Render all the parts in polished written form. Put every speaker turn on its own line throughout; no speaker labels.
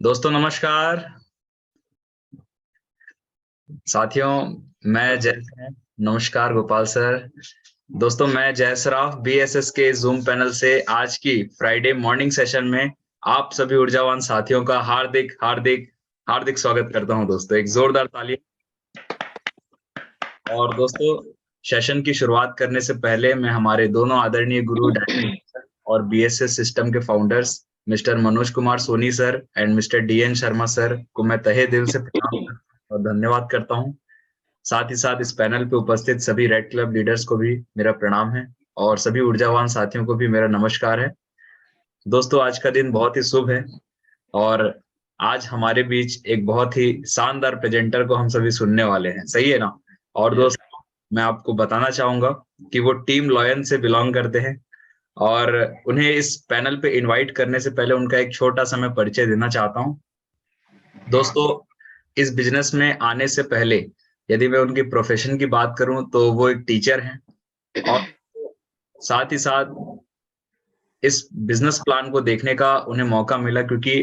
दोस्तों नमस्कार। साथियों मैं जय नमस्कार गोपाल सर। दोस्तों मैं जय सराफ बीएसएस के जूम पैनल से आज की फ्राइडे मॉर्निंग सेशन में आप सभी ऊर्जावान साथियों का हार्दिक हार्दिक हार्दिक स्वागत करता हूं। दोस्तों एक जोरदार ताली। और दोस्तों सेशन की शुरुआत करने से पहले मैं हमारे दोनों आदरणीय गुरु और बीएसएस सिस्टम के founders mister Manoj Kumar Soni sir and mister DN Sharma sir को मैं तहे दिल से प्रणाम और धन्यवाद करता हूं। साथ ही साथ इस पैनल पे उपस्थित सभी रेड क्लब लीडर्स को भी मेरा प्रणाम है और सभी ऊर्जावान साथियों को भी मेरा नमस्कार है। दोस्तों आज का दिन बहुत ही शुभ है और आज हमारे बीच एक बहुत ही शानदार प्रेजेंटर को हम सभी सुनने वाले हैं, सही है ना? और दोस्तों मैं आपको बताना चाहूंगा कि वो टीम लॉयन से बिलोंग करते हैं और उन्हें इस पैनल पे इनवाइट करने से पहले उनका एक छोटा सा मैं परिचय देना चाहता हूं। दोस्तों इस बिजनेस में आने से पहले यदि मैं उनकी प्रोफेशन की बात करूं तो वो एक टीचर हैं और साथ ही साथ इस बिजनेस प्लान को देखने का उन्हें मौका मिला क्योंकि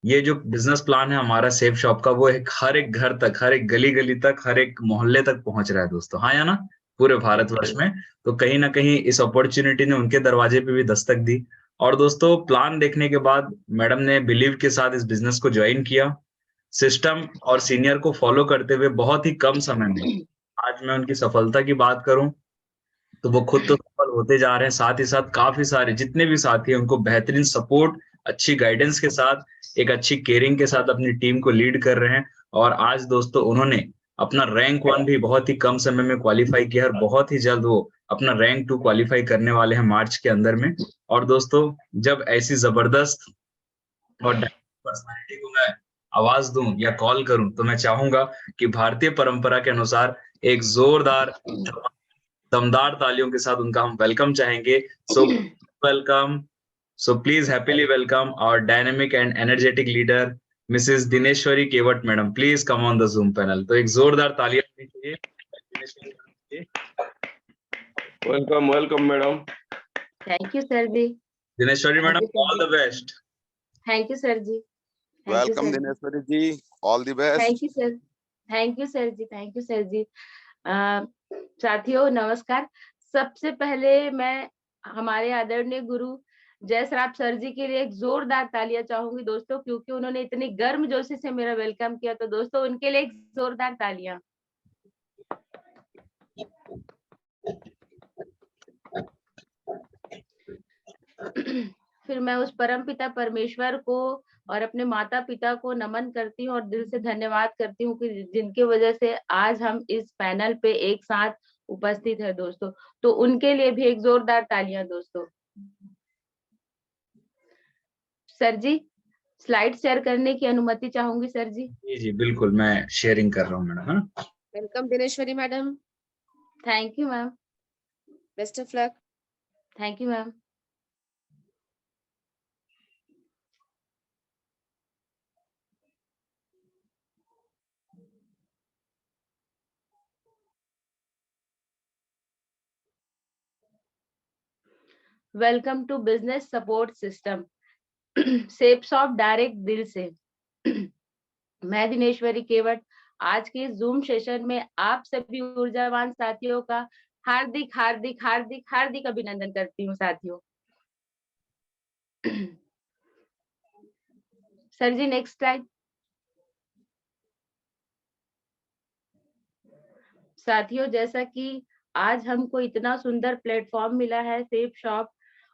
ये जो बिजनेस प्लान है हमारा सेफ शॉप का, वो एक हर एक घर तक, हर एक गली गली तक, हर एक मोहल्ले तक पहुंच रहा है दोस्तों, हाँ या ना? पूरे भारतवर्ष में। तो कहीं ना कहीं इस अपॉर्चुनिटी ने उनके दरवाजे पे भी दस्तक दी और दोस्तों प्लान देखने के बाद मैडम ने बिलीव के साथ इस बिजनेस को ज्वाइन किया। सिस्टम और सीनियर को फॉलो करते हुए बहुत ही कम समय में आज मैं उनकी सफलता की बात करूं तो वो खुद तो सफल होते जा रहे हैं, साथ ही साथ काफी सारे जितने भी साथी हैं उनको बेहतरीन सपोर्ट, अच्छी गाइडेंस के साथ, एक अच्छी केयरिंग के साथ अपनी टीम को लीड कर रहे हैं। और आज दोस्तों उन्होंने अपना रैंक 1 भी बहुत ही कम समय में क्वालिफाई किया और बहुत ही जल्द वो अपना रैंक 2 क्वालिफाई करने वाले हैं मार्च के अंदर में। और दोस्तों जब ऐसी जबरदस्त और पर्सनालिटी को मैं आवाज दूं या कॉल करूं तो मैं चाहूंगा कि भारतीय परंपरा के अनुसार एक जोरदार दमदार तालियों के साथ उनका हम वेलकम चाहेंगे। So welcome, so please happily welcome our dynamic and energetic leader Mrs Dineshwari Kevat madam. Please come on the Zoom panel. तो एक जोरदार तालियां होनी चाहिए Dineshwari madam.
Welcome welcome madam.
Thank you sir ji.
Dineshwari madam all the best.
Thank you sir ji.
Welcome Dineshwari ji, all the best.
Thank you sir. Thank you sir ji. Thank you sir ji. साथियों नमस्कार। सबसे पहले मैं हमारे आदरणीय गुरु जय सराफ सर जी के लिए एक जोरदार तालियां चाहूंगी दोस्तों, क्योंकि उन्होंने इतनी गर्मजोशी से मेरा वेलकम किया। तो दोस्तों उनके लिए एक जोरदार तालियां। फिर मैं उस परम पिता परमेश्वर को और अपने माता पिता को नमन करती हूँ और दिल से धन्यवाद करती हूँ कि जिनके वजह से आज हम इस पैनल पे एक साथ उपस्थित है दोस्तों। तो उनके लिए भी एक जोरदार तालियां दोस्तों। सर जी स्लाइड शेयर करने की अनुमति चाहूंगी सर जी।
जी बिल्कुल, मैं शेयरिंग कर रहा हूँ madam.
Welcome Dineshwari madam.
Thank you ma'am.
Best of luck.
Thank you ma'am. Welcome to business support system Safe Shop direct दिल से। मैं दिनेश्वरी केवट आज के जूम सेशन में आप सभी ऊर्जावान साथियों का हार्दिक हार्दिक हार्दिक हार्दिक अभिनंदन करती हूँ साथियों। Sir ji next slide. साथियों जैसा कि आज हमको इतना सुंदर प्लेटफॉर्म मिला है सेफ शॉप,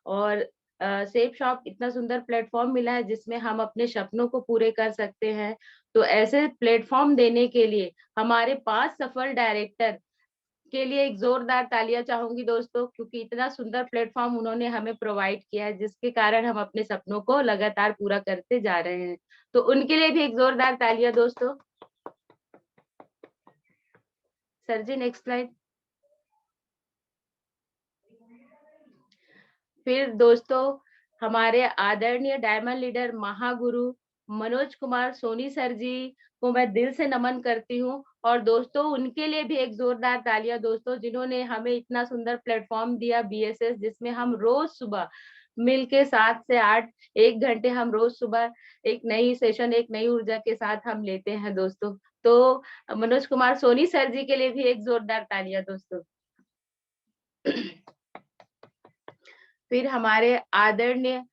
और सेफ शॉप इतना सुंदर प्लेटफॉर्म मिला है जिसमें हम अपने सपनों को पूरे कर सकते हैं। तो ऐसे प्लेटफॉर्म देने के लिए हमारे 5 सफल डायरेक्टर के लिए एक जोरदार तालियां चाहूंगी दोस्तों, क्योंकि इतना सुंदर प्लेटफॉर्म उन्होंने हमें प्रोवाइड किया है जिसके कारण हम अपने सपनों को लगातार पूरा करते जा रहे हैं। तो उनके लिए भी एक जोरदार तालियां दोस्तों। Sir ji next slide. फिर दोस्तों हमारे आदरणीय diamond leader Mahaguru Manoj Kumar Soni sir जी को मैं दिल से नमन करती हूँ। और दोस्तों उनके लिए भी एक जोरदार तालियां दोस्तों, जिन्होंने हमें इतना सुंदर प्लेटफॉर्म दिया बीएसएस, जिसमें हम रोज सुबह मिल के 7 से 8 1 घंटे हम रोज सुबह एक नई सेशन, एक नई ऊर्जा के साथ हम लेते हैं दोस्तों। तो मनोज कुमार सोनी सर जी के लिए भी एक जोरदार तालियां दोस्तों। फिर हमारे आदरणीय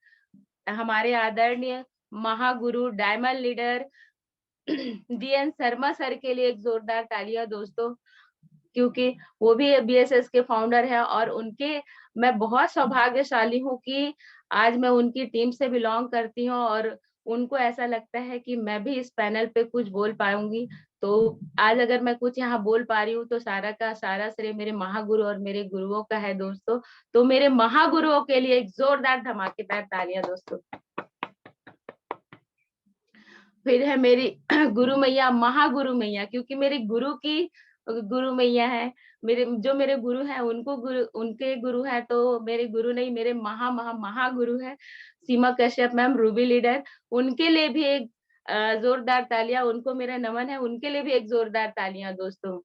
महागुरु diamond leader DN Sharma sir के लिए एक जोरदार तालियां दोस्तों, क्योंकि वो भी बीएसएस के फाउंडर हैं और उनके मैं बहुत सौभाग्यशाली हूँ कि आज मैं उनकी टीम से बिलोंग करती हूँ और उनको ऐसा लगता है कि मैं भी इस पैनल पे कुछ बोल पाऊंगी। तो आज अगर मैं कुछ यहाँ बोल पा रही हूँ तो सारा का सारा श्रेय मेरे महागुरु और मेरे गुरुओं का है दोस्तों। तो मेरे महागुरुओं के लिए एक जोरदार धमाकेदार तालियां दोस्तों। फिर है मेरी गुरु मैया, महागुरु मैया, क्योंकि मेरी गुरु की गुरु मैया है, मेरे गुरु है उनके गुरु है, तो मेरे गुरु नहीं, मेरे महागुरु है सीमा कश्यप मैम, रूबी लीडर। उनके लिए भी एक जोरदार तालियां, उनको मेरा नमन है, उनके लिए भी एक जोरदार तालियां दोस्तों।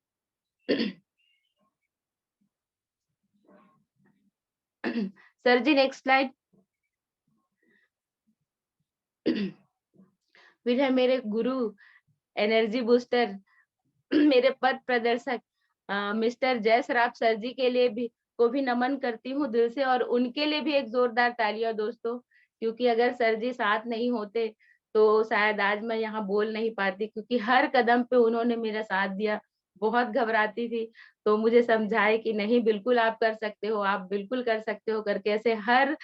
Sir ji next slide. फिर है मेरे गुरु, एनर्जी बूस्टर, मेरे पथ प्रदर्शक मिस्टर जय सराफ सर जी के लिए भी नमन करती हूँ दिल से, और उनके लिए भी एक जोरदार तालियां दोस्तों, क्योंकि अगर सर जी साथ नहीं होते तो शायद आज मैं यहाँ बोल नहीं पाती, क्योंकि हर कदम पे उन्होंने मेरा साथ दिया। बहुत घबराती थी तो मुझे समझाए कि नहीं, बिल्कुल आप कर सकते हो, आप बिल्कुल कर सकते हो करके, ऐसे हर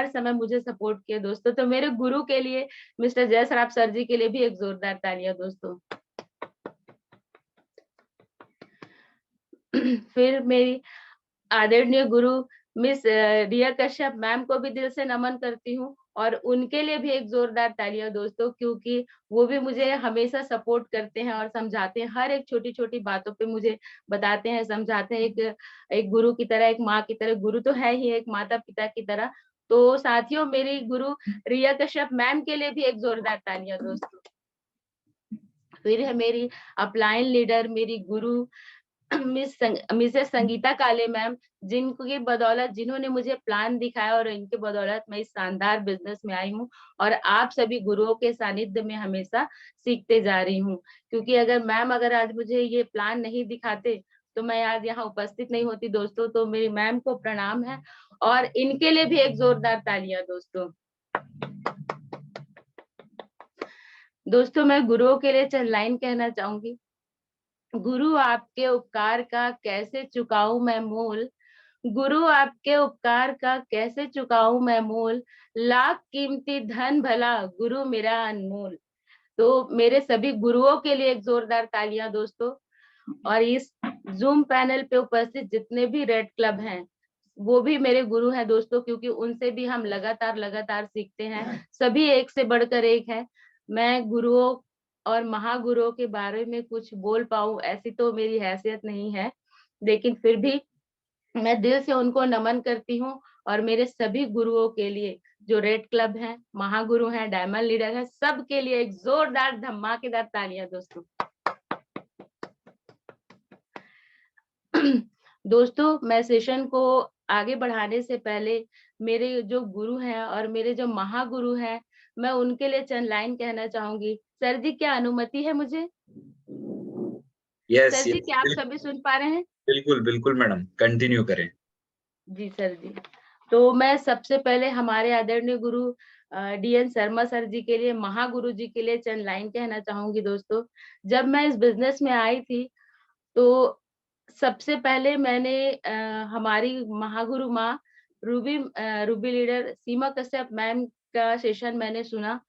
समय मुझे सपोर्ट किया दोस्तों। तो मेरे गुरु के लिए मिस्टर जय सराफ सर जी के लिए भी एक जोरदार तालियां दोस्तों। फिर मेरी आदरणीय गुरु मिस रिया कश्यप मैम को भी दिल से नमन करती हूँ, और उनके लिए भी एक जोरदार तालियां दोस्तों, क्योंकि वो भी मुझे हमेशा सपोर्ट करते हैं और समझाते हैं, हर एक छोटी छोटी बातों पे मुझे बताते हैं, समझाते हैं, एक गुरु की तरह, एक माँ की तरह, गुरु तो है ही, एक माता पिता की तरह। तो साथियों, मेरी गुरु रिया कश्यप मैम के लिए भी एक जोरदार तालियां दोस्तों। फिर है मेरी अपलाइन लीडर, मेरी गुरु मिसेस संगीता काले मैम, जिनकी बदौलत, जिन्होंने मुझे प्लान दिखाया और इनके बदौलत मैं इस शानदार बिजनेस में आई हूँ, और आप सभी गुरुओं के सानिध्य में हमेशा सीखते जा रही हूँ, क्योंकि अगर आज मुझे ये प्लान नहीं दिखाते तो मैं आज यहाँ उपस्थित नहीं होती दोस्तों। तो मेरी मैम को प्रणाम है, और इनके लिए भी एक जोरदार तालियां दोस्तों। दोस्तों, मैं गुरुओं के लिए चंद लाइन कहना चाहूंगी। गुरु आपके उपकार का कैसे चुकाऊं मैं मूल, गुरु आपके उपकार का कैसे चुकाऊं मैं मूल, लाख कीमती धन भला गुरु मेरा अनमोल। तो मेरे सभी गुरुओं के लिए एक जोरदार तालियां दोस्तों। और इस जूम पैनल पे उपस्थित जितने भी रेड क्लब हैं, वो भी मेरे गुरु हैं दोस्तों, क्योंकि उनसे भी हम लगातार सीखते हैं, सभी एक से बढ़कर एक है। मैं गुरुओं और महागुरुओं के बारे में कुछ बोल पाऊं ऐसी तो मेरी हैसियत नहीं है, लेकिन फिर भी मैं दिल से उनको नमन करती हूँ, और मेरे सभी गुरुओं के लिए, जो रेड क्लब हैं, महागुरु हैं, डायमंड लीडर हैं, सब के लिए एक जोरदार धमाकेदार तालियां दोस्तों। दोस्तों, मैं सेशन को आगे बढ़ाने से पहले मेरे जो गुरु हैं और मेरे जो महागुरु हैं, मैं उनके लिए चंद लाइन कहना चाहूंगी। सर जी, क्या अनुमति है मुझे?
यस
सर जी, क्या आप सभी सुन पा रहे हैं?
बिल्कुल बिल्कुल मैडम, कंटिन्यू करें।
जी सर जी। तो मैं सबसे पहले हमारे आदरणीय गुरु डीएन शर्मा सर जी के लिए, महागुरु जी के लिए चंद लाइन कहना चाहूंगी दोस्तों। जब मैं इस बिजनेस में आई थी तो सबसे पहले मैंने हमारी महागुरु माँ रूबी लीडर सीमा कश्यप मैम का सेशन मैंने सुना,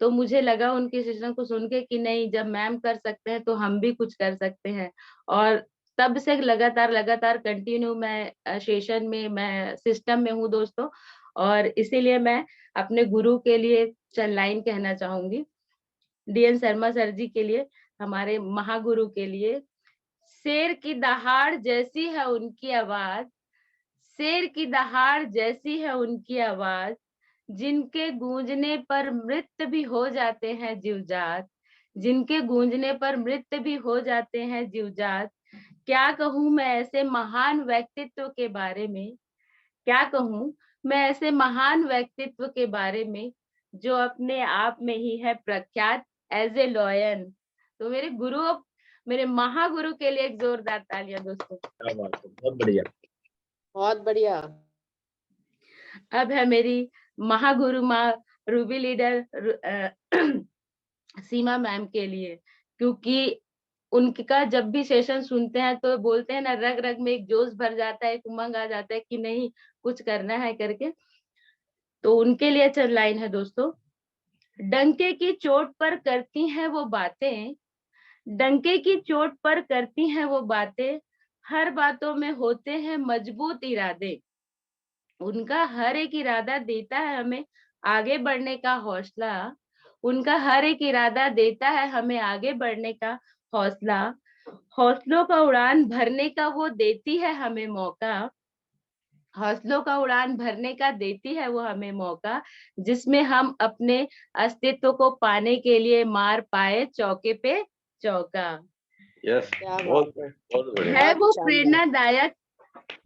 तो मुझे लगा उनके सेशन को सुन के कि नहीं, जब मैम कर सकते हैं तो हम भी कुछ कर सकते हैं। और तब से लगातार कंटिन्यू मैं सेशन में, मैं सिस्टम में हूँ दोस्तों, और इसीलिए मैं अपने गुरु के लिए चंद लाइन कहना चाहूंगी। डीएन शर्मा सर जी के लिए, हमारे महागुरु के लिए। शेर की दहाड़ जैसी है उनकी आवाज, शेर की दहाड़ जैसी है उनकी आवाज, जिनके गूंजने पर मृत भी हो जाते हैं जीवजात, जिनके गूंजने पर मृत भी हो जाते हैं जीवजात। क्या कहूं मैं ऐसे महान व्यक्तित्व के बारे में, क्या कहूं मैं ऐसे महान व्यक्तित्व के बारे में जो अपने आप में ही है प्रख्यात एज ए लॉयन। तो मेरे गुरु, मेरे महागुरु के लिए एक जोरदार तालियां दोस्तों।
क्या बात है, बहुत बढ़िया।
बहुत बढ़िया।
अब है मेरी महागुरु माँ रूबी लीडर सीमा मैम के लिए, क्योंकि उनका जब भी सेशन सुनते हैं तो बोलते हैं ना, रग रग में एक जोश भर जाता है, एक उमंग आ जाता है कि नहीं कुछ करना है करके। तो उनके लिए चल लाइन है दोस्तों। डंके की चोट पर करती हैं वो बातें, डंके की चोट पर करती हैं वो बातें, हर बातों में होते हैं मजबूत इरादे। उनका हर एक इरादा देता है हमें आगे बढ़ने का हौसला, उनका हर एक इरादा देता है हमें आगे बढ़ने का हौसला। हौसलों का उड़ान भरने का वो देती है हमें मौका, हौसलों का उड़ान भरने का देती है वो हमें मौका, जिसमें हम अपने अस्तित्व को पाने के लिए मार पाए चौके पे चौका।
यस,
क्या
बहुत
बात है।
बहुत बढ़िया।
है
बहुत
वो
शानदार।
प्रेरणादायक,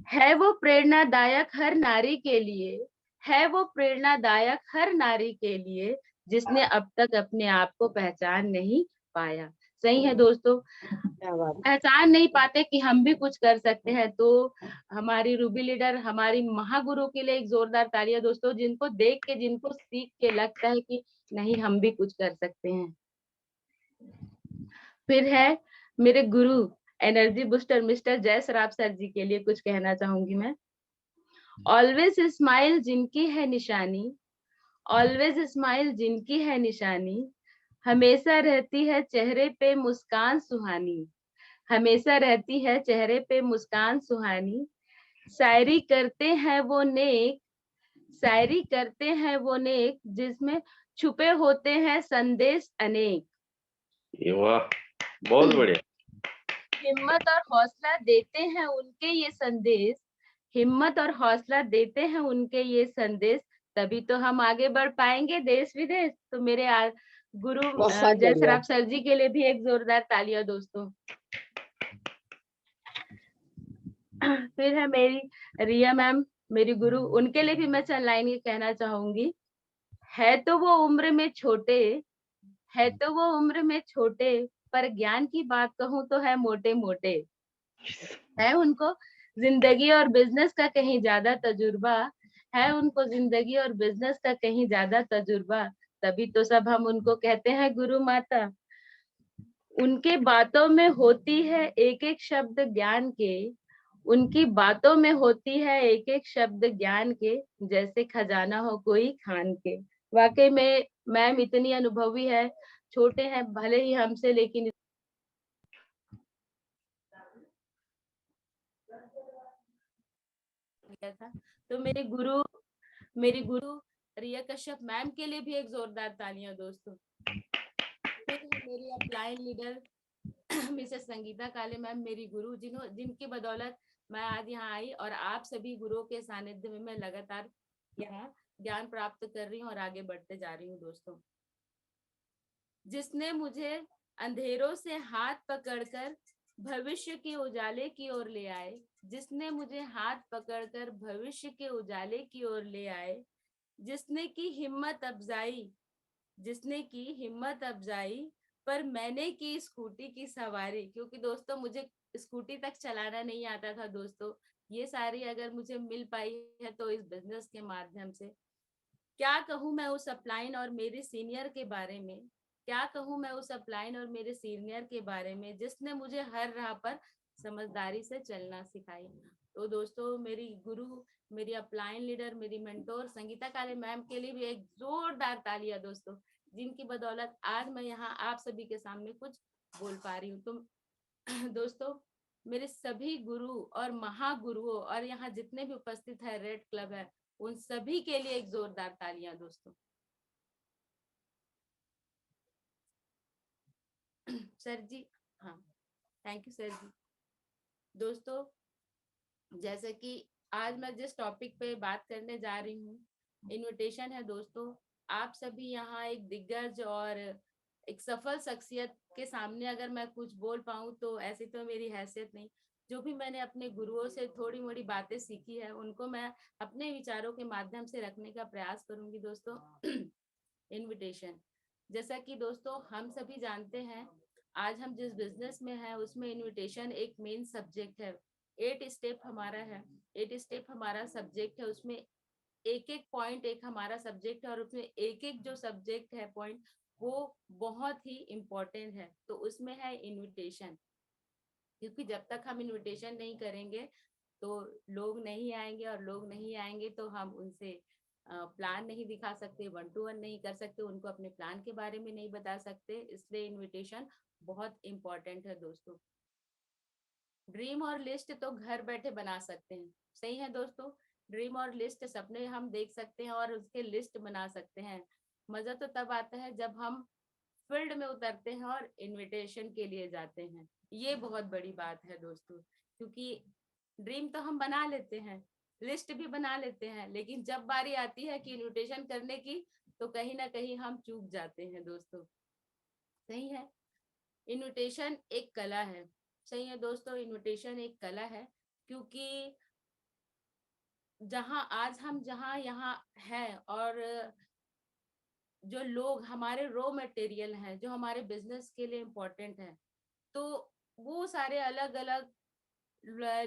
है वो प्रेरणादायक हर नारी के लिए, है वो प्रेरणादायक हर नारी के लिए, जिसने अब तक अपने आप को पहचान नहीं पाया। सही है दोस्तों,
क्या बात है।
पहचान नहीं पाते कि हम भी कुछ कर सकते हैं। तो हमारी रूबी लीडर, हमारी महागुरु के लिए एक जोरदार तालियां दोस्तों, जिनको देख के, जिनको सीख के लगता है कि नहीं हम भी कुछ कर सकते हैं। फिर है मेरे गुरु एनर्जी बूस्टर मिस्टर जय सराफ सर जी के लिए कुछ कहना चाहूंगी मैं। ऑलवेज स्माइल जिनकी है निशानी, ऑलवेज स्माइल जिनकी है निशानी, हमेशा रहती है चेहरे पे मुस्कान सुहानी, हमेशा रहती है चेहरे पे मुस्कान सुहानी। शायरी करते हैं वो नेक, शायरी करते हैं वो नेक, जिसमें छुपे होते हैं संदेश अनेक।
ये वाह, बहुत बढ़िया।
हिम्मत और हौसला देते हैं उनके ये संदेश, हिम्मत और हौसला देते हैं उनके ये संदेश, तभी तो हम आगे बढ़ पाएंगे देश विदेश। तो मेरे गुरु
बहुत
जय
बढ़िया।
सराफ सर जी के लिए भी एक जोरदार तालियां दोस्तों। फिर है मेरी रिया मैम, मेरी गुरु, उनके लिए भी मैं चंद लाइन ये कहना चाहूंगी। है तो वो उम्र में छोटे, है तो वो उम्र में छोटे, पर ज्ञान की बात कहूँ तो है मोटे मोटे। है उनको जिंदगी और बिजनेस का कहीं ज्यादा तजुर्बा, है उनको जिंदगी और बिजनेस का कहीं ज्यादा तजुर्बा, तभी तो सब हम उनको कहते हैं गुरु माता। उनके बातों में होती है एक एक शब्द ज्ञान के, उनकी बातों में होती है एक एक शब्द ज्ञान के, जैसे खजाना हो कोई खान के। वाकई में मैम इतनी अनुभवी है, छोटे हैं भले ही हमसे, लेकिन था। तो मेरी गुरु रिया कश्यप मैम के लिए भी एक जोरदार तालियां दोस्तों। फिर मेरी अपलाइन लीडर मिसेस संगीता काले मैम, मेरी गुरु, जिनकी बदौलत मैं आज यहाँ आई और आप सभी गुरुओं के सानिध्य में मैं लगातार यहाँ ज्ञान प्राप्त कर रही हूँ और आगे बढ़ते जा रही हूँ दोस्तों। जिसने मुझे अंधेरों से हाथ पकड़कर भविष्य के उजाले की ओर ले आए, जिसने मुझे हाथ पकड़कर भविष्य के उजाले की ओर ले आए, जिसने की हिम्मत अफजाई, जिसने की हिम्मत अफजाई, पर मैंने की स्कूटी की सवारी। क्योंकि दोस्तों मुझे स्कूटी तक चलाना नहीं आता था दोस्तों, ये सारी अगर मुझे मिल पाई है तो इस बिजनेस के माध्यम से। क्या कहूँ मैं उस अपलाइन और मेरे सीनियर के बारे में, क्या कहूँ मैं उस अपलाइन और मेरे सीनियर के बारे में, जिसने मुझे हर राह पर समझदारी से चलना सिखाई। तो दोस्तों मेरी गुरु, मेरी अपलाइन लीडर, मेरी मेंटोर संगीता काले मैम के लिए भी एक जोरदार तालियां दोस्तों, जिनकी बदौलत आज मैं यहाँ आप सभी के सामने कुछ बोल पा रही हूँ। तो दोस्तों मेरे सभी गुरु और महागुरुओं और यहाँ जितने भी उपस्थित है रेड क्लब है, उन सभी के लिए एक जोरदार तालियां दोस्तों। सर जी, हाँ थैंक यू सर जी। दोस्तों जैसे कि आज मैं जिस टॉपिक पे बात करने जा रही हूँ, इनविटेशन है दोस्तों, आप सभी यहाँ एक दिग्गज और एक सफल शख्सियत के सामने अगर मैं कुछ बोल पाऊँ तो ऐसी तो मेरी हैसियत नहीं, जो भी मैंने अपने गुरुओं से थोड़ी मोड़ी बातें सीखी है उनको मैं अपने विचारों के माध्यम से रखने का प्रयास करूंगी दोस्तों। इनविटेशन, जैसा कि दोस्तों हम सभी जानते हैं, आज हम जिस बिजनेस में हैं उसमें इनविटेशन एक मेन सब्जेक्ट है। 8 स्टेप हमारा है, 8 स्टेप हमारा सब्जेक्ट है, उसमें एक एक पॉइंट एक हमारा सब्जेक्ट है और उसमें एक एक जो सब्जेक्ट है पॉइंट वो बहुत ही इम्पोर्टेंट है। तो उसमें है इनविटेशन, क्योंकि जब तक हम इनविटेशन नहीं करेंगे तो लोग नहीं आएंगे, और लोग नहीं आएंगे तो हम उनसे प्लान नहीं दिखा सकते, 1 to 1 नहीं कर सकते, उनको अपने प्लान के बारे में नहीं बता सकते। इसलिए इनविटेशन बहुत इम्पोर्टेंट है दोस्तों। ड्रीम और लिस्ट तो घर बैठे बना सकते हैं, सही है दोस्तों। ड्रीम और लिस्ट सपने हम देख सकते हैं और उसके लिस्ट बना सकते हैं। मजा तो तब आता है जब हम फील्ड में उतरते हैं और इनविटेशन के लिए जाते हैं। ये बहुत बड़ी बात है दोस्तों, क्योंकि ड्रीम तो हम बना लेते हैं, लिस्ट भी बना लेते हैं, लेकिन जब बारी आती है कि इनविटेशन करने की तो कहीं ना कहीं हम चूक जाते हैं दोस्तों। सही है, इनविटेशन एक कला है। सही है दोस्तों, इनविटेशन एक कला है, क्योंकि जहां आज हम जहां यहाँ है और जो लोग हमारे रॉ मटेरियल हैं जो हमारे बिजनेस के लिए इम्पोर्टेंट है, तो वो सारे अलग अलग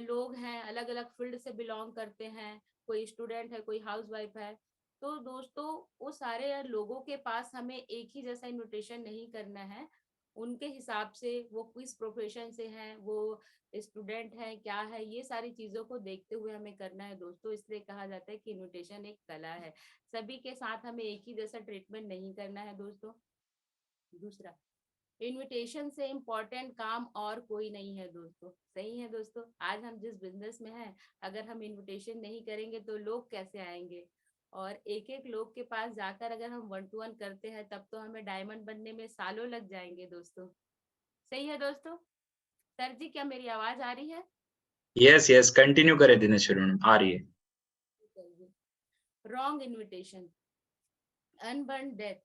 लोग हैं, अलग अलग फील्ड से बिलोंग करते हैं, कोई स्टूडेंट है, कोई हाउसवाइफ है। तो दोस्तों वो सारे लोगों के पास हमें एक ही जैसा इनविटेशन नहीं करना है। उनके हिसाब से वो किस प्रोफेशन से हैं, वो स्टूडेंट है क्या है, ये सारी चीजों को देखते हुए हमें करना है दोस्तों। इसलिए कहा जाता है कि इनविटेशन एक कला है, सभी के साथ हमें एक ही जैसा ट्रीटमेंट नहीं करना है दोस्तों। दूसरा, इनविटेशन से इम्पोर्टेंट काम और कोई नहीं है दोस्तों। सही है दोस्तों, आज हम जिस बिजनेस में हैं, अगर हम इनविटेशन नहीं करेंगे तो लोग कैसे आएंगे। और एक एक लोग के पास जाकर अगर हम 1 to 1 करते हैं तब तो हमें डायमंड बनने में सालों लग जाएंगे दोस्तों। सही है दोस्तों। सर जी, क्या मेरी आवाज आ रही है?
यस यस, कंटिन्यू करें दिनेश्वरी मैडम, आ रही है।
रॉन्ग इनविटेशन, अनबर्न डेथ,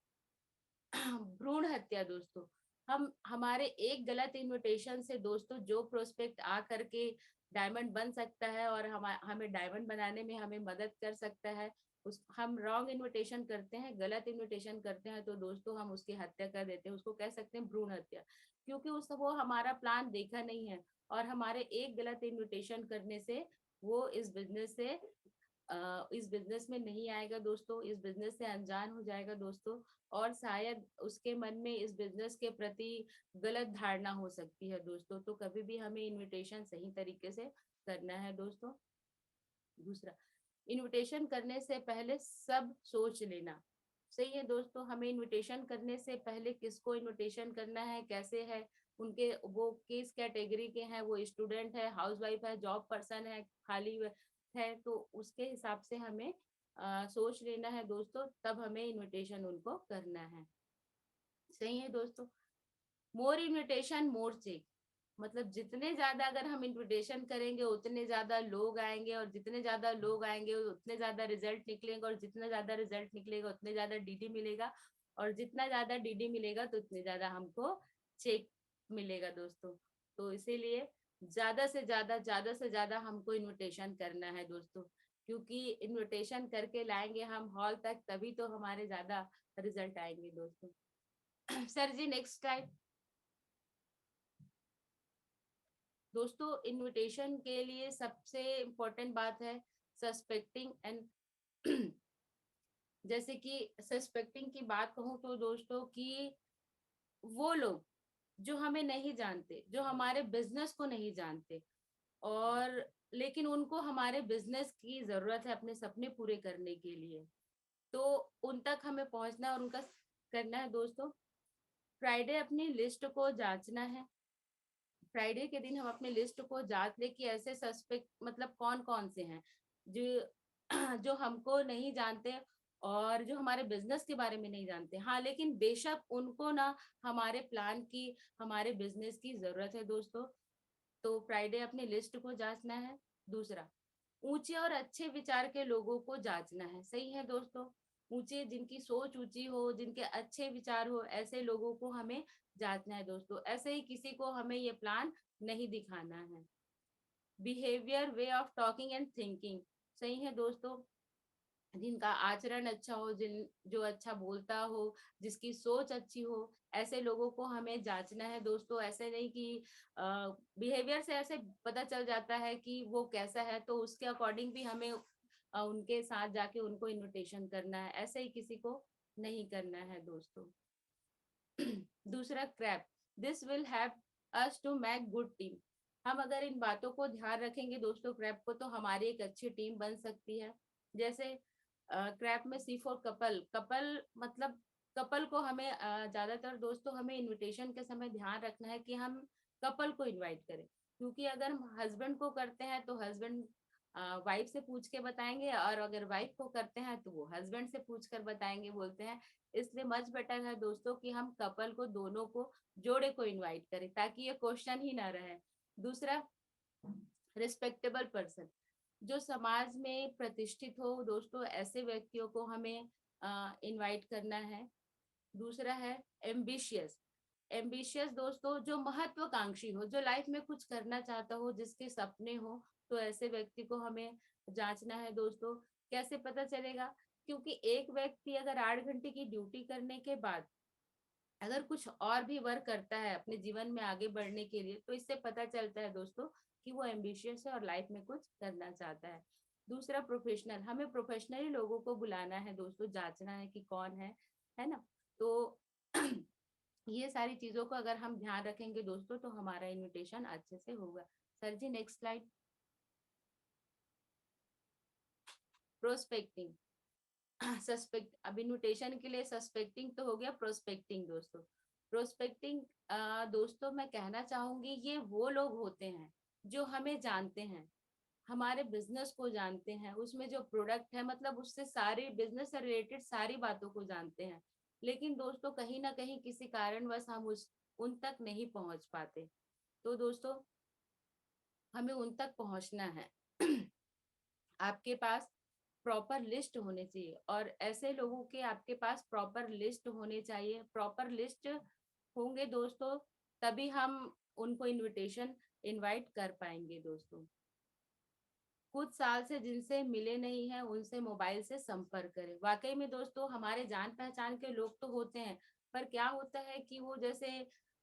भ्रूण हत्या दोस्तों। हम हमारे एक गलत इनविटेशन से दोस्तों जो प्रोस्पेक्ट आ करके डायमंड बन सकता है और हमें डायमंड बनाने में हमें मदद कर सकता है, उस हम रॉन्ग इनविटेशन करते हैं, गलत इनविटेशन करते हैं, तो दोस्तों हम उसकी हत्या कर देते हैं। उसको कह सकते हैं भ्रूण हत्या, क्योंकि वो हमारा प्लान देखा नहीं है और हमारे एक गलत इनविटेशन करने से वो इस बिजनेस में नहीं आएगा दोस्तों, इस बिजनेस से अनजान हो जाएगा दोस्तों। और शायद उसके मन में इस बिजनेस के प्रति गलत धारणा हो सकती है दोस्तों। तो कभी भी हमें इनविटेशन सही तरीके से करना है दोस्तों। दूसरा, इनविटेशन करने से पहले सब सोच लेना। सही है दोस्तों, हमें इनविटेशन करने से पहले किसको इनविटेशन करना है, कैसे है, उनके वो किस कैटेगरी के हैं, वो स्टूडेंट है, हाउसवाइफ है, जॉब पर्सन है, खाली है, तो उसके हिसाब से हमें सोच लेना है दोस्तों, तब हमें इनविटेशन उनको करना है। सही है दोस्तों। मोर इनविटेशन मोर चेक, मतलब जितने ज्यादा अगर हम इनविटेशन करेंगे उतने ज्यादा लोग आएंगे, और जितने ज्यादा लोग आएंगे उतने ज्यादा रिजल्ट निकलेंगे, और जितना ज्यादा रिजल्ट निकलेगा उतने ज्यादा डीडी मिलेगा, और जितना ज्यादा डीडी मिलेगा तो उतने ज्यादा हमको चेक मिलेगा दोस्तों। तो इसीलिए ज्यादा से ज्यादा हमको इनविटेशन करना है दोस्तों, क्योंकि इनविटेशन करके लाएंगे हम हॉल तक तभी तो हमारे ज्यादा रिजल्ट आएंगे दोस्तों। Sir ji, next slide. दोस्तों इनविटेशन के लिए सबसे इम्पोर्टेंट बात है सस्पेक्टिंग एंड जैसे कि सस्पेक्टिंग की बात कहूँ तो दोस्तों कि वो लोग जो हमें नहीं जानते, जो हमारे बिजनेस को नहीं जानते, और लेकिन उनको हमारे बिजनेस की जरूरत है अपने सपने पूरे करने के लिए, तो उन तक हमें पहुंचना और उनका करना है दोस्तों। फ्राइडे अपनी लिस्ट को जांचना है। फ्राइडे के दिन हम अपने लिस्ट को जांच ले कि ऐसे सस्पेक्ट मतलब कौन कौन से हैं जो जो हमको नहीं जानते और जो हमारे बिजनेस के बारे में नहीं जानते। हाँ, लेकिन बेशक उनको ना हमारे प्लान की, हमारे बिजनेस की जरूरत है दोस्तों। तो फ्राइडे अपनी लिस्ट को जांचना है। दूसरा, ऊंचे और अच्छे विचार के लोगों को जांचना है। सही है दोस्तों, ऊंचे, जिनकी सोच ऊंची हो, जिनके अच्छे विचार हो, ऐसे लोगों को हमें जांचना है दोस्तों। ऐसे ही किसी को हमें ये प्लान नहीं दिखाना है। Behaviour, way of talking and thinking. सही है दोस्तों, जिनका आचरण अच्छा हो, जो अच्छा बोलता हो, जिसकी सोच अच्छी हो, ऐसे लोगों को हमें जांचना है दोस्तों। ऐसे नहीं कि बिहेवियर से ऐसे पता चल जाता है कि वो कैसा है, तो उसके अकॉर्डिंग भी हमें उनके साथ जाके उनको इनविटेशन करना है, ऐसे ही किसी को नहीं करना है दोस्तों। दूसरा, crap, this will have us to make good team. हम अगर इन बातों को ध्यान रखेंगे दोस्तों, क्रैप को, तो हमारी एक अच्छी टीम बन सकती है। जैसे क्रैप में सी फॉर कपल, कपल मतलब कपल को हमें ज्यादातर दोस्तों हमें इनविटेशन के समय ध्यान रखना है कि हम कपल को इनवाइट करें, क्योंकि अगर हम हस्बैंड को करते हैं तो हस्बैंड वाइफ से पूछ के बताएंगे, और अगर वाइफ को करते हैं तो वो हस्बैंड से पूछ कर बताएंगे बोलते हैं। इसलिए मच बेटर है दोस्तों कि हम कपल को, दोनों को, जोड़े को इनवाइट करें, ताकि ये क्वेश्चन ही ना रहे। दूसरा, रिस्पेक्टेबल पर्सन, जो समाज में प्रतिष्ठित हो दोस्तों, ऐसे व्यक्तियों को हमें इनवाइट करना है। दूसरा है एम्बिशियस, एम्बिशियस दोस्तों जो महत्वाकांक्षी हो, जो लाइफ में कुछ करना चाहता हो, जिसके सपने हो, तो ऐसे व्यक्ति को हमें जांचना है दोस्तों। कैसे पता चलेगा? क्योंकि एक व्यक्ति अगर 8 घंटे की ड्यूटी करने के बाद अगर कुछ और भी वर्क करता है अपने जीवन में आगे बढ़ने के लिए, तो इससे पता चलता है दोस्तों कि वो एम्बिशियस है और लाइफ में कुछ करना चाहता है। दूसरा, प्रोफेशनल, हमें प्रोफेशनली लोगों को बुलाना है दोस्तों, जांचना है कि कौन है ना। तो ये सारी चीजों को अगर हम ध्यान रखेंगे दोस्तों, तो हमारा इनविटेशन अच्छे से होगा। Sir ji, next slide. Prospecting, suspect, अब इनविटेशन के लिए सस्पेक्टिंग तो हो गया, प्रोस्पेक्टिंग दोस्तों। प्रोस्पेक्टिंग दोस्तों मैं कहना चाहूंगी, ये वो लोग होते हैं जो हमें जानते हैं, हमारे बिजनेस को जानते हैं, उसमें जो प्रोडक्ट है, मतलब उससे सारी बिजनेस से रिलेटेड सारी बातों को जानते हैं, लेकिन दोस्तों कहीं ना कहीं किसी कारणवश हम उन तक नहीं पहुंच पाते। तो दोस्तों हमें उन तक पहुंचना है। आपके पास प्रॉपर लिस्ट होने चाहिए, और ऐसे लोगों के आपके पास प्रॉपर लिस्ट होने चाहिए। प्रॉपर लिस्ट होंगे दोस्तों, तभी हम उनको इनवाइट कर पाएंगे दोस्तों। कुछ साल से जिनसे मिले नहीं हैं, उनसे मोबाइल से संपर्क करें। वाकई में दोस्तों हमारे जान पहचान के लोग तो होते हैं, पर क्या होता है कि वो जैसे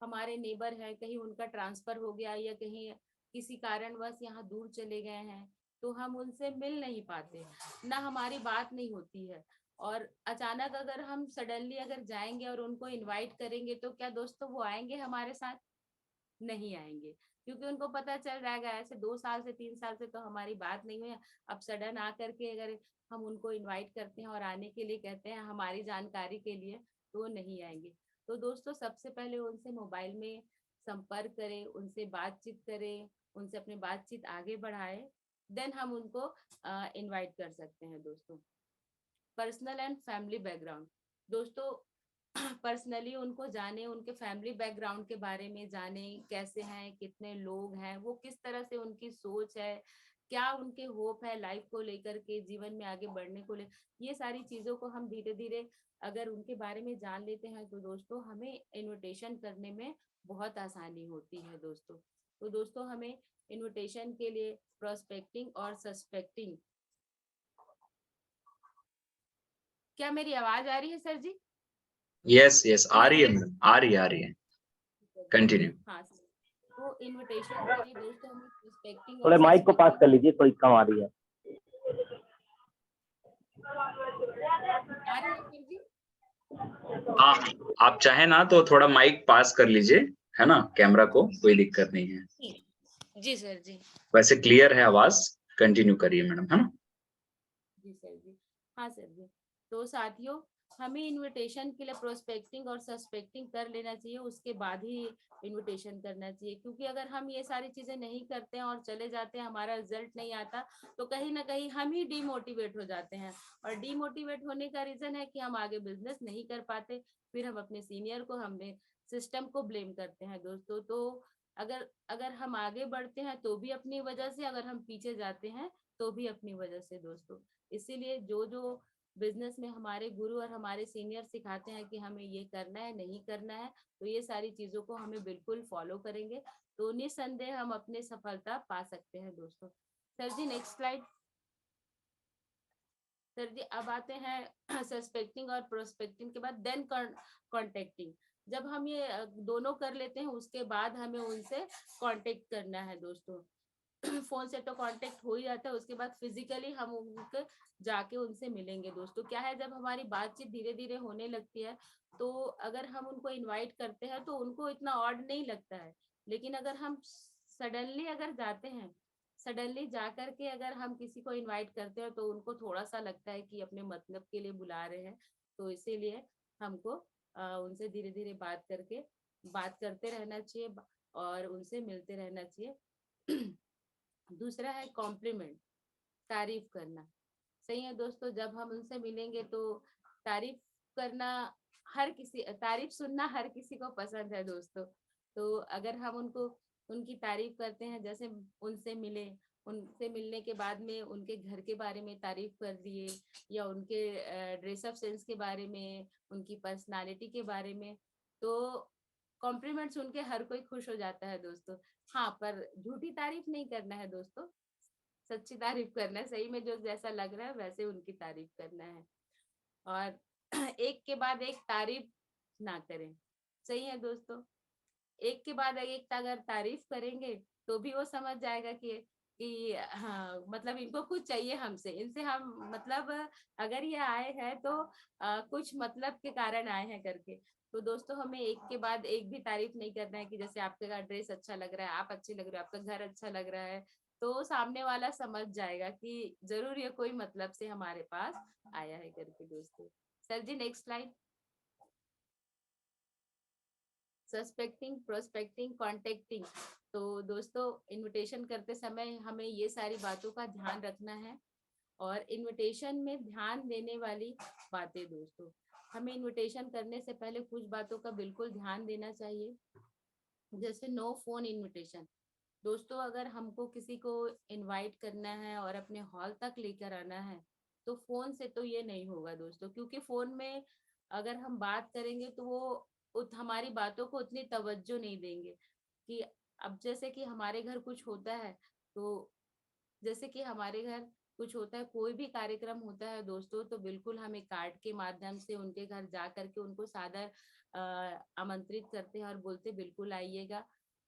हमारे नेबर है, कहीं उनका ट्रांसफर हो गया या कहीं किसी कारणवश यहाँ दूर चले गए हैं, तो हम उनसे मिल नहीं पाते, ना हमारी बात नहीं होती है। और अचानक अगर हम सडनली अगर जाएंगे और उनको इनवाइट करेंगे, तो क्या दोस्तों वो आएंगे हमारे साथ? नहीं आएंगे, क्योंकि उनको पता चल जाएगा ऐसे 2 साल से 3 साल से तो हमारी बात नहीं हुई। अब सडन आकर के अगर हम उनको इनवाइट करते हैं और आने के लिए कहते हैं हमारी जानकारी के लिए, तो वो नहीं आएंगे। तो दोस्तों सबसे पहले उनसे मोबाइल में संपर्क करें, उनसे बातचीत करें, उनसे अपनी बातचीत आगे बढ़ाए, देन हम उनको इनवाइट कर सकते हैं दोस्तों। पर्सनल एंड फैमिली बैकग्राउंड, दोस्तों पर्सनली उनको जाने, उनके फैमिली बैकग्राउंड के बारे में जाने, कैसे हैं, कितने लोग हैं, वो किस तरह से उनकी सोच है, क्या उनके होप है लाइफ को लेकर के, जीवन में आगे बढ़ने को लेकर। ये सारी चीजों को हम धीरे धीरे अगर उनके बारे में जान लेते हैं, तो दोस्तों हमें इनविटेशन करने में बहुत आसानी होती है दोस्तों। तो दोस्तों हमें इनविटेशन के लिए प्रोस्पेक्टिंग और सस्पेक्टिंग, क्या मेरी आवाज आ रही है सर जी?
यस यस, आ रही है मैडम, आ रही है। कंटिन्यू।
हाँ, तो इनविटेशन के लिए दोस्तों हमें प्रोस्पेक्टिंग
थोड़े
और
माइक को पास कर
सस्पेक्टिंग,
लीजिए, थोड़ी कम आ रही है।
आ रही है सर जी?
हाँ, आप चाहे ना तो थोड़ा माइक पास कर लीजिए, है ना, कैमरा को, कोई दिक्कत नहीं है।
जी सर जी।
वैसे क्लियर है आवाज, कंटिन्यू करिए मैडम, है ना।
जी सर जी। हाँ सर जी। तो साथियों हमें इनविटेशन के लिए प्रोस्पेक्टिंग और सस्पेक्टिंग कर लेना चाहिए, उसके बाद ही इनविटेशन करना चाहिए, क्योंकि अगर हम ये सारी चीजें नहीं करते हैं और चले जाते हैं, हमारा रिजल्ट नहीं आता, तो कहीं ना कहीं हम ही डिमोटिवेट हो जाते हैं। और डिमोटिवेट होने का रीजन है कि हम आगे बिजनेस नहीं कर पाते, फिर हम अपने सीनियर को, हमने सिस्टम को ब्लेम करते हैं दोस्तों। तो अगर अगर हम आगे बढ़ते हैं तो भी अपनी वजह से, अगर हम पीछे जाते हैं तो भी अपनी वजह से दोस्तों। इसीलिए जो जो बिजनेस में हमारे गुरु और हमारे सीनियर सिखाते हैं कि हमें ये करना है, नहीं करना है, तो ये सारी चीजों को हमें बिल्कुल फॉलो करेंगे, तो तो निसंदेह हम अपने सफलता पा सकते हैं दोस्तों। Sir ji next slide. Sir जी अब आते हैं सस्पेक्टिंग और प्रोस्पेक्टिंग के बाद देन कॉन्टेक्टिंग। जब हम ये दोनों कर लेते हैं उसके बाद हमें उनसे कांटेक्ट करना है दोस्तों। फोन से तो कांटेक्ट हो ही जाता है, उसके बाद फिजिकली हम उनके जाके उनसे मिलेंगे दोस्तों। क्या है, जब हमारी बातचीत धीरे धीरे होने लगती है तो अगर हम उनको इनवाइट करते हैं तो उनको इतना ऑड नहीं लगता है। लेकिन अगर हम सडनली अगर जाते हैं, सडनली जाकर के अगर हम किसी को इनवाइट करते हैं तो उनको थोड़ा सा लगता है कि अपने मतलब के लिए बुला रहे हैं। तो इसीलिए हमको उनसे धीरे धीरे बात करते रहना चाहिए और उनसे मिलते रहना चाहिए। दूसरा है कॉम्प्लीमेंट, तारीफ करना। सही है दोस्तों, जब हम उनसे मिलेंगे तो तारीफ करना तारीफ सुनना हर किसी को पसंद है दोस्तों। तो अगर हम उनकी तारीफ करते हैं, जैसे उनसे मिलने के बाद में उनके घर के बारे में तारीफ कर दिए या उनके ड्रेस अप सेंस के बारे में, उनकी पर्सनालिटी के बारे में, तो कॉम्प्लीमेंट सुन के हर कोई खुश हो जाता है दोस्तों। हाँ, पर झूठी तारीफ नहीं करना है दोस्तों, सच्ची तारीफ करना है। सही में जो जैसा लग रहा है वैसे उनकी तारीफ करना है और एक के बाद एक तारीफ ना करें। सही है दोस्तों, एक के बाद एक अगर तारीफ करेंगे तो भी वो समझ जाएगा कि हाँ, मतलब इनको कुछ चाहिए हमसे, इनसे हम मतलब अगर ये आए हैं तो कुछ मतलब के कारण आए हैं करके। तो दोस्तों हमें एक के बाद एक भी तारीफ नहीं करना है कि जैसे आपका ड्रेस अच्छा लग रहा है, आप अच्छे लग रहे हो, आपका घर अच्छा लग रहा है, तो सामने वाला समझ जाएगा कि जरूर ये कोई मतलब से हमारे पास आया है करके दोस्तों। Sir ji next slide. Suspecting, prospecting, contacting. तो दोस्तों इनविटेशन करते समय हमें ये सारी बातों का ध्यान रखना है। और इनविटेशन में ध्यान देने वाली बातें दोस्तों, हमें इनविटेशन करने से पहले कुछ बातों का बिल्कुल ध्यान देना चाहिए। जैसे नो फोन इनविटेशन। दोस्तों अगर हमको किसी को इनवाइट करना है और अपने हॉल तक लेकर आना है तो फोन से तो ये नहीं होगा दोस्तों, क्योंकि फोन में अगर हम बात करेंगे तो वो हमारी बातों को उतनी तवज्जो नहीं देंगे। कि अब जैसे कि हमारे घर कुछ होता है, तो जैसे कि हमारे घर कुछ होता है, कोई भी कार्यक्रम होता है दोस्तों, तो बिल्कुल हमें कार्ड के माध्यम से उनके घर जा करके उनको सादर आमंत्रित करते हैं और बोलते बिल्कुल आइएगा।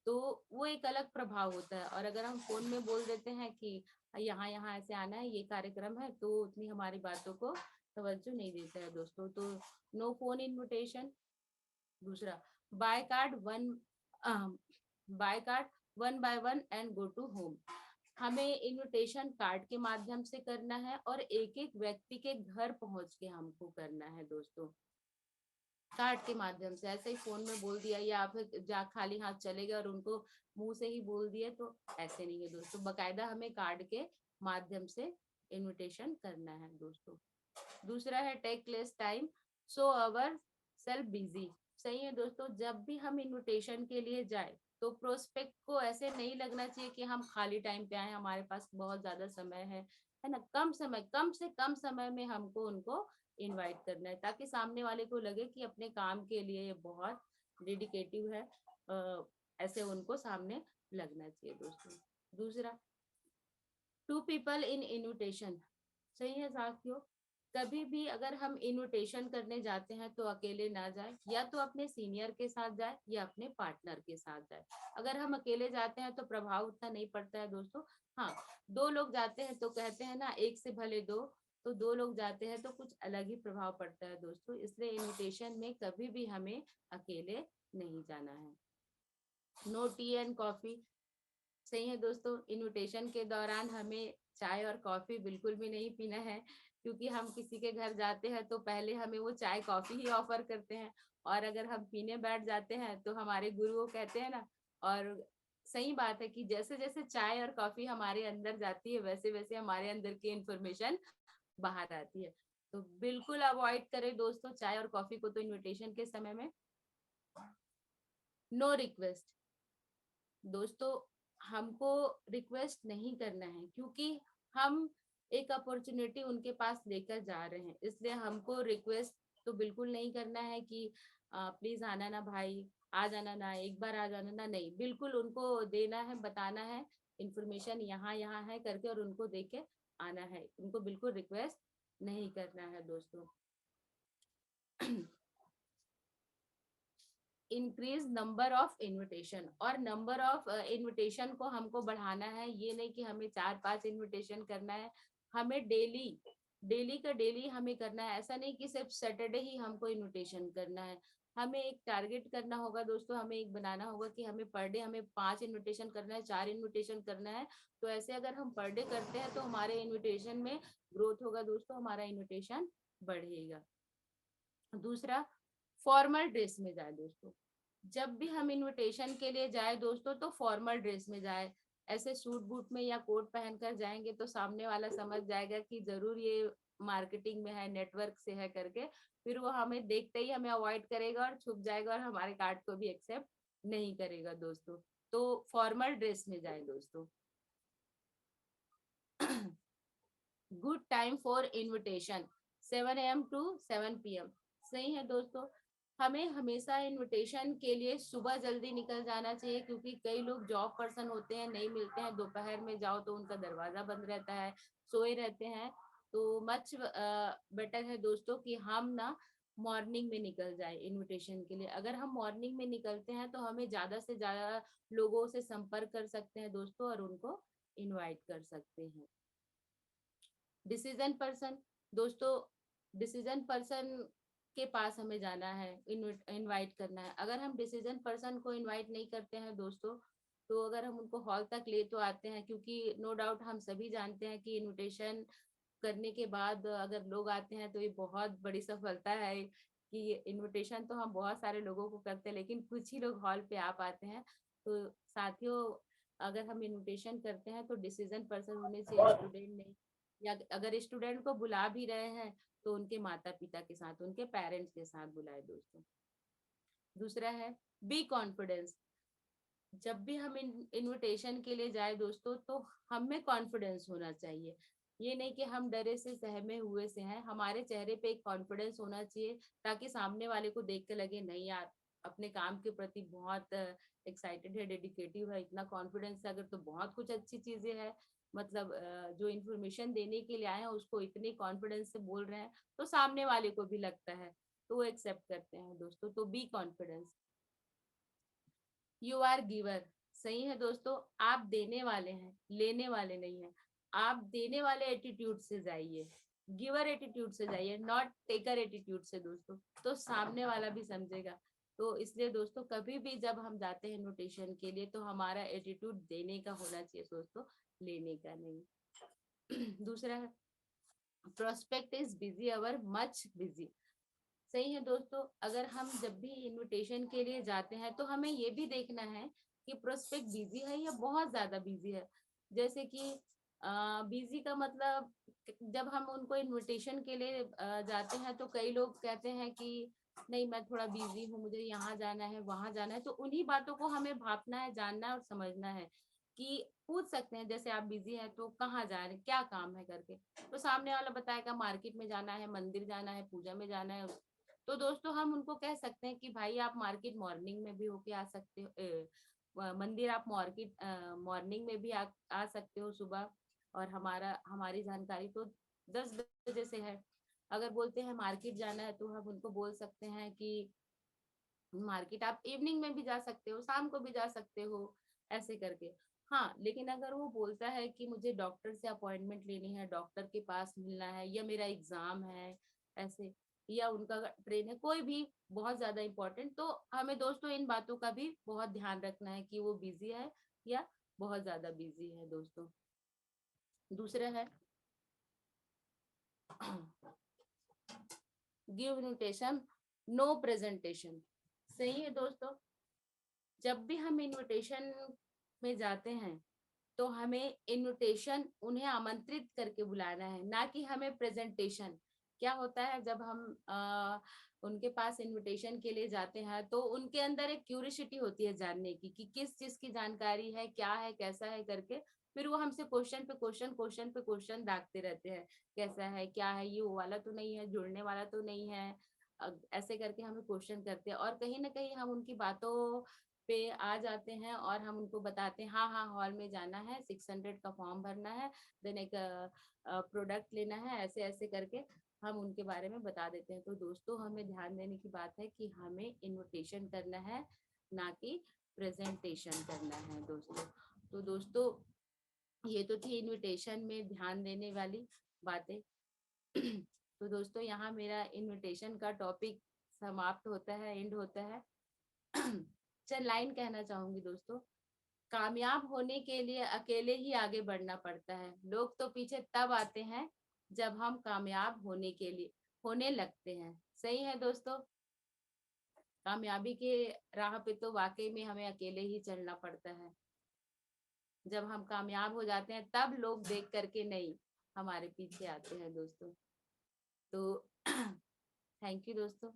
तो वो एक अलग प्रभाव होता है। और अगर हम फोन में बोल देते हैं कि यहाँ यहाँ ऐसे आना है, ये कार्यक्रम है, तो उतनी हमारी बातों को तवज्जो नहीं देता है दोस्तों। तो नो फोन इन्विटेशन। दूसरा, by card one by one and go to home. हमें इनविटेशन कार्ड के माध्यम से करना है और एक एक व्यक्ति के घर पहुंच के हमको करना है दोस्तों। कार्ड के माध्यम से ऐसे ही फोन में बोल दिया या फिर जा खाली हाथ चले गए और उनको मुंह से ही बोल दिए, तो ऐसे नहीं है दोस्तों। बकायदा हमें कार्ड के माध्यम से इनविटेशन करना है दोस्तों। दूसरा है take less time, so our self busy. सही है दोस्तों, जब भी हम इनविटेशन के लिए जाए तो प्रोस्पेक्ट को ऐसे नहीं लगना चाहिए कि हम खाली टाइम पे आए, हमारे पास बहुत ज्यादा समय है ना। कम से कम समय में हमको उनको इनवाइट करना है, ताकि सामने वाले को लगे कि अपने काम के लिए ये बहुत डेडिकेटिव है। ऐसे उनको सामने लगना चाहिए दोस्तों। दूसरा, टू पीपल इन इनविटेशन। सही है साथियों, कभी भी अगर हम इनविटेशन करने जाते हैं तो अकेले ना जाए, या तो अपने सीनियर के साथ जाए या अपने पार्टनर के साथ जाए। अगर हम अकेले जाते हैं तो प्रभाव उतना नहीं पड़ता है दोस्तों। हाँ, दो लोग जाते हैं तो कहते हैं ना, एक से भले दो, तो दो लोग जाते हैं तो कुछ अलग ही प्रभाव पड़ता है दोस्तों। इसलिए इनविटेशन में कभी भी हमें अकेले नहीं जाना है। No tea and coffee. सही है दोस्तों, इनविटेशन के दौरान हमें चाय और कॉफी बिल्कुल भी नहीं पीना है, क्योंकि हम किसी के घर जाते हैं तो पहले हमें वो चाय कॉफी ही ऑफर करते हैं, और अगर हम पीने बैठ जाते हैं तो हमारे गुरु वो कहते हैं ना, और सही बात है कि जैसे जैसे चाय और कॉफी हमारे अंदर जाती है वैसे वैसे हमारे अंदर की इंफॉर्मेशन बाहर आती है। तो बिल्कुल अवॉइड करें दोस्तों चाय और कॉफी को तो इनविटेशन के समय में। No request. दोस्तों हमको रिक्वेस्ट नहीं करना है, क्योंकि हम एक अपॉर्चुनिटी उनके पास लेकर जा रहे हैं, इसलिए हमको रिक्वेस्ट तो बिल्कुल नहीं करना है कि प्लीज आना ना भाई, आ जाना ना, एक बार आ जाना ना, नहीं, बिल्कुल उनको देना है, बताना है इंफॉर्मेशन यहाँ यहाँ है करके, और उनको दे के आना है, उनको बिल्कुल रिक्वेस्ट नहीं करना है दोस्तों। इंक्रीज नंबर ऑफ इनविटेशन, और नंबर ऑफ इनविटेशन को हमको बढ़ाना है। ये नहीं कि हमें 4-5 इनविटेशन करना है, हमें डेली डेली का डेली हमें करना है। ऐसा नहीं कि सिर्फ सैटरडे ही हमको इनविटेशन करना है, हमें एक टारगेट करना होगा दोस्तों, हमें एक बनाना होगा कि हमें पर डे हमें 5 इनविटेशन करना है, 4 इनविटेशन करना है। तो ऐसे अगर हम पर डे करते हैं तो हमारे इनविटेशन में ग्रोथ होगा दोस्तों, हमारा इनविटेशन बढ़ेगा। दूसरा, फॉर्मल ड्रेस में जाए दोस्तों। जब भी हम इनविटेशन के लिए जाए दोस्तों तो फॉर्मल ड्रेस में जाए। ऐसे सूट बूट में या कोट पहनकर जाएंगे तो सामने वाला समझ जाएगा कि जरूर ये मार्केटिंग में है, नेटवर्क से है करके, फिर वो हमें देखते ही हमें अवॉइड करेगा और छुप जाएगा और हमारे कार्ड को भी एक्सेप्ट नहीं करेगा दोस्तों। तो फॉर्मल ड्रेस में जाए दोस्तों। Good time for invitation 7 AM to 7 PM। सही है दोस्तों, हमें हमेशा इनविटेशन के लिए सुबह जल्दी निकल जाना चाहिए, क्योंकि कई लोग जॉब पर्सन होते हैं, नहीं मिलते हैं, दोपहर में जाओ तो उनका दरवाजा बंद रहता है, सोए रहते हैं। तो मच बेटर है दोस्तों कि हम ना मॉर्निंग में निकल जाए इनविटेशन के लिए। अगर हम मॉर्निंग में निकलते हैं तो हमें ज्यादा से ज्यादा लोगों से संपर्क कर सकते हैं दोस्तों, और उनको इनवाइट कर सकते हैं। डिसीजन पर्सन दोस्तों, डिसीजन पर्सन के पास हमें जाना है, इनवाइट करना है। अगर हम डिसीजन पर्सन को इनवाइट नहीं करते हैं दोस्तों, तो अगर हम उनको हॉल तक ले तो आते हैं, क्योंकि नो डाउट हम सभी जानते हैं कि इनविटेशन करने के बाद अगर लोग आते हैं तो ये बहुत बड़ी सफलता है कि इनविटेशन तो हम बहुत सारे लोगों को करते हैं, लेकिन कुछ ही लोग हॉल पे आ पाते हैं। तो साथियों, अगर हम इनविटेशन करते हैं तो डिसीजन पर्सन होने से स्टूडेंट नहीं, या अगर स्टूडेंट को बुला भी रहे हैं तो उनके माता पिता के साथ, उनके पेरेंट्स के साथ बुलाए दोस्तों। दूसरा है बी कॉन्फिडेंस। जब भी हम इनविटेशन के लिए जाए दोस्तों तो हम में कॉन्फिडेंस होना चाहिए। ये नहीं कि हम डरे से सहमे हुए से हैं, हमारे चेहरे पे एक कॉन्फिडेंस होना चाहिए, ताकि सामने वाले को देख के लगे नहीं यार अपने काम के प्रति बहुत एक्साइटेड है, डेडिकेटिव है, इतना कॉन्फिडेंस है अगर तो बहुत कुछ अच्छी चीजें है। मतलब जो इन्फॉर्मेशन देने के लिए आए हैं उसको इतने कॉन्फिडेंस से बोल रहे हैं तो सामने वाले को भी लगता है, तो वो एक्सेप्ट करते हैं दोस्तों। तो be confidence. You are giver. सही है दोस्तों, आप देने वाले हैं, लेने वाले नहीं है। आप देने वाले एटीट्यूड से जाइए, गिवर एटीट्यूड से जाइए, नॉट टेकर एटीट्यूड से दोस्तों, तो सामने वाला भी समझेगा। तो इसलिए दोस्तों कभी भी जब हम जाते हैं इनविटेशन के लिए तो हमारा एटीट्यूड देने का होना चाहिए दोस्तों, लेने का नहीं। दूसरा है prospect is busy our much busy. सही है दोस्तों, अगर हम जब भी इनविटेशन के लिए जाते हैं तो हमें ये भी देखना है कि प्रोस्पेक्ट बिजी है या बहुत ज्यादा बिजी है। जैसे कि बिजी का मतलब, जब हम उनको इनविटेशन के लिए जाते हैं तो कई लोग कहते हैं कि नहीं मैं थोड़ा बिजी हूँ, मुझे यहाँ जाना है वहां जाना है, तो उन्हीं बातों को हमें भापना है, जानना है और समझना है। कि पूछ सकते हैं जैसे आप बिजी है तो कहाँ जा रहे हैं, क्या काम है करके, तो सामने वाला बताएगा मार्केट में जाना है, मंदिर जाना है, पूजा में जाना है। तो दोस्तों हम उनको कह सकते हैं कि भाई आप मार्केट मॉर्निंग में भी होके आ सकते हो, मंदिर आप मार्केट मॉर्निंग में भी आ सकते हो सुबह, और हमारी जानकारी तो 10 बजे से है। अगर बोलते हैं मार्केट जाना है तो हम उनको बोल सकते हैं कि मार्केट आप इवनिंग में भी जा सकते हो, शाम को भी जा सकते हो, ऐसे करके। हाँ, लेकिन अगर वो बोलता है कि मुझे डॉक्टर से अपॉइंटमेंट लेनी है, डॉक्टर के पास मिलना है, या मेरा एग्जाम है, ऐसे, या उनका ट्रेन है, कोई भी बहुत ज्यादा इम्पोर्टेंट, तो हमें दोस्तों इन बातों का भी बहुत ध्यान रखना है कि वो बिजी है या बहुत ज्यादा बिजी है दोस्तों। दूसरा है गिव इन्विटेशन नो प्रेजेंटेशन। सही है दोस्तों, जब भी हम इनविटेशन में जाते हैं तो हमें इनविटेशन उन्हें आमंत्रित करके बुलाना है, ना कि हमें प्रेजेंटेशन। क्या होता है जब हम उनके पास इनविटेशन के लिए जाते हैं तो उनके अंदर एक क्यूरियोसिटी होती है जानने की कि किस चीज की जानकारी है, क्या है, कैसा है करके, फिर वो हमसे क्वेश्चन पे क्वेश्चन, क्वेश्चन पे क्वेश्चन दागते रहते हैं, कैसा है, क्या है, ये वो वाला तो नहीं है, जुड़ने वाला तो नहीं है, ऐसे करके हमें क्वेश्चन करते हैं और कहीं ना कहीं हम उनकी बातों पे आ जाते हैं और हम उनको बताते हैं हाँ हाँ हॉल में जाना है, 600 का फॉर्म भरना है, देन एक प्रोडक्ट लेना है, ऐसे ऐसे करके हम उनके बारे में बता देते हैं। तो दोस्तों हमें ध्यान देने की बात है कि हमें इन्विटेशन करना है, ना कि प्रेजेंटेशन करना है दोस्तों। तो दोस्तों ये तो थी इनविटेशन में ध्यान देने वाली बातें। तो दोस्तों यहाँ मेरा इनविटेशन का टॉपिक समाप्त होता है, एंड होता है। चल लाइन कहना चाहूंगी दोस्तों, कामयाब होने के लिए अकेले ही आगे बढ़ना पड़ता है। लोग तो पीछे तब आते हैं जब हम कामयाब होने लगते हैं। सही है दोस्तों, कामयाबी के राह पे तो वाकई में हमें अकेले ही चलना पड़ता है। जब हम कामयाब हो जाते हैं तब लोग देख करके नहीं हमारे पीछे आते हैं दोस्तों। तो थैंक यू दोस्तों।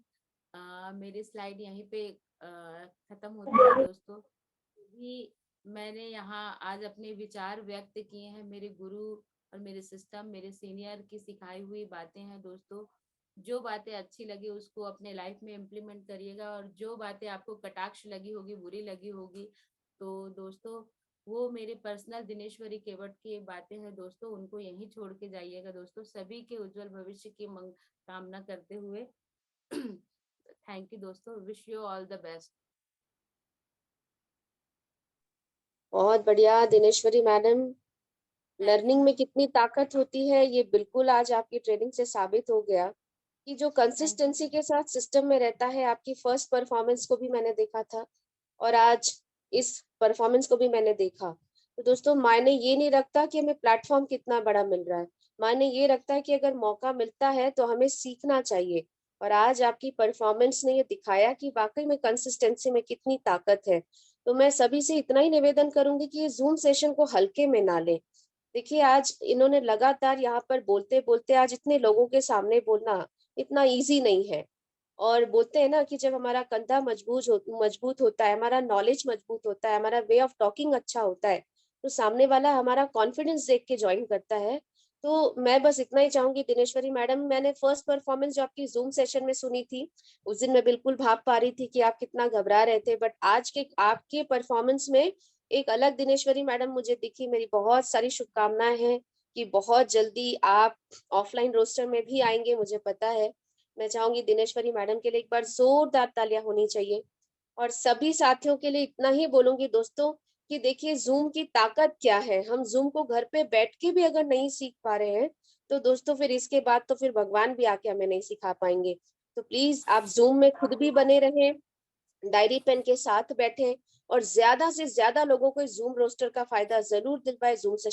मेरी स्लाइड यहीं पे खत्म होती है दोस्तों। भी मैंने यहाँ आज अपने विचार व्यक्त किए हैं, मेरे गुरु और मेरे सिस्टम, मेरे सीनियर की सिखाई हुई बातें हैं दोस्तों। जो बातें अच्छी लगी उसको अपने लाइफ में इम्प्लीमेंट करिएगा, और जो बातें आपको कटाक्ष लगी होगी, बुरी लगी होगी, तो दोस्तों वो मेरे पर्सनल दिनेश्वरी केवट की बातें हैं दोस्तों, उनको यहीं छोड़ के जाइएगा दोस्तों। सभी के उज्जवल भविष्य की कामना करते हुए थैंक यू दोस्तों, wish you all the best.
बहुत बढ़िया दिनेश्वरी मैडम। लर्निंग में कितनी ताकत होती है ये बिल्कुल आज आपकी ट्रेनिंग से साबित हो गया कि जो कंसिस्टेंसी के साथ सिस्टम में रहता है। आपकी फर्स्ट परफॉर्मेंस को भी मैंने देखा था और आज इस परफॉर्मेंस को भी मैंने देखा। तो दोस्तों मायने ये नहीं रखता कि हमें प्लेटफॉर्म कितना बड़ा मिल रहा है, मायने ये रखता है कि अगर मौका मिलता है तो हमें सीखना चाहिए। और आज आपकी परफॉर्मेंस ने ये दिखाया कि वाकई में कंसिस्टेंसी में कितनी ताकत है। तो मैं सभी से इतना ही निवेदन करूंगी कि ये जूम सेशन को हल्के में ना ले। देखिए आज इन्होंने लगातार यहाँ पर बोलते बोलते, आज इतने लोगों के सामने बोलना इतना इजी नहीं है। और बोलते हैं ना कि जब हमारा कंधा मजबूत होता है, हमारा नॉलेज मजबूत होता है, हमारा वे ऑफ टॉकिंग अच्छा होता है, तो सामने वाला हमारा कॉन्फिडेंस देख के ज्वाइन करता है। तो मैं बस इतना ही चाहूंगी दिनेश्वरी मैडम, मैंने फर्स्ट परफॉर्मेंस जो आपकी जूम सेशन में सुनी थी उस दिन मैं बिल्कुल भाप पा रही थी कि आप कितना घबरा रहे थे, बट आज के आपके परफॉर्मेंस में एक अलग दिनेश्वरी मैडम मुझे दिखी। मेरी बहुत सारी शुभकामनाएं हैं कि बहुत जल्दी आप ऑफलाइन रोस्टर में भी आएंगे, मुझे पता है। मैं चाहूंगी दिनेश्वरी मैडम के लिए एक बार जोरदार तालियां होनी चाहिए। और सभी साथियों के लिए इतना ही बोलूंगी दोस्तों कि देखिए जूम की ताकत क्या है। हम जूम को घर पे बैठ के भी अगर नहीं सीख पा रहे हैं तो दोस्तों फिर इसके बाद तो फिर भगवान भी आके हमें नहीं सिखा पाएंगे। तो प्लीज आप जूम में खुद भी बने रहें, डायरी पेन के साथ बैठे और ज्यादा से ज्यादा लोगों को जूम रोस्टर का फायदा जरूर दिलवाए, जूम से